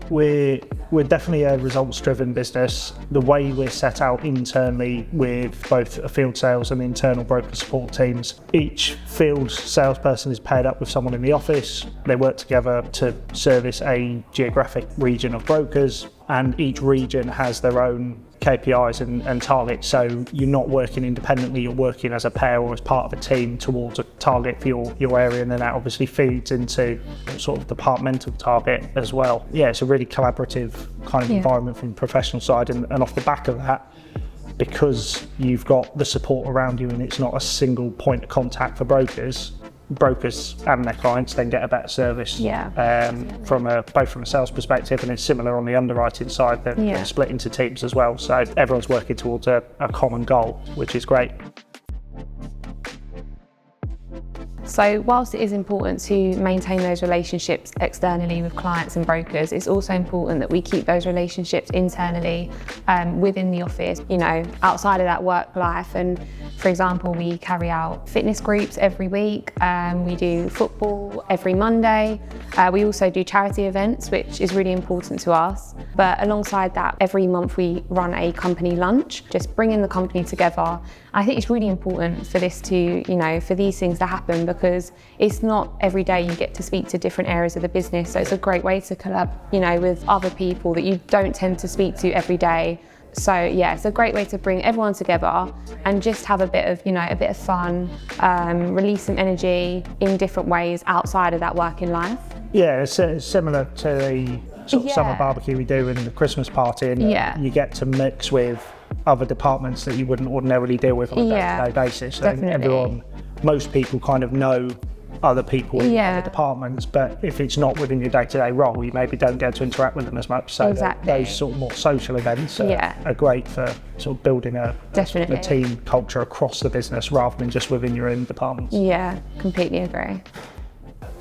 We're definitely a results-driven business. The way we're set out internally with both a field sales and internal broker support teams, each field salesperson is paired up with someone in the office. They work together to service a geographic region of brokers, and each region has their own KPIs and targets. So you're not working independently, you're working as a pair or as part of a team towards a target for your area, and then that obviously feeds into sort of departmental target as well. Yeah, it's a really collaborative kind of environment from the professional side, and off the back of that, because you've got the support around you and it's not a single point of contact for brokers and their clients then get a better service both from a sales perspective, and it's similar on the underwriting side. They're split into teams as well, so everyone's working towards a common goal, which is great. So whilst it is important to maintain those relationships externally with clients and brokers, it's also important that we keep those relationships internally within the office, you know, outside of that work life. And for example, we carry out fitness groups every week, we do football every Monday, we also do charity events, which is really important to us. But alongside that, every month we run a company lunch, just bringing the company together. I think it's really important for this to, you know, for these things to happen, because it's not every day you get to speak to different areas of the business. So it's a great way to collab, you know, with other people that you don't tend to speak to every day. So yeah, it's a great way to bring everyone together and just have a bit of fun, release some energy in different ways outside of that working life. Yeah, it's similar to the sort of summer barbecue we do and the Christmas party, and you get to mix with other departments that you wouldn't ordinarily deal with on a day-to-day basis. Definitely. Most people kind of know other people in other departments, but if it's not within your day-to-day role, you maybe don't get to interact with them as much. So those sort of more social events are great for sort of building a team culture across the business rather than just within your own departments. Yeah, completely agree.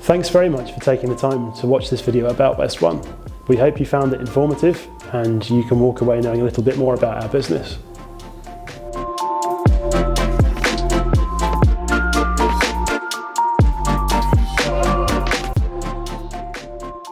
Thanks very much for taking the time to watch this video about West One. We hope you found it informative and you can walk away knowing a little bit more about our business.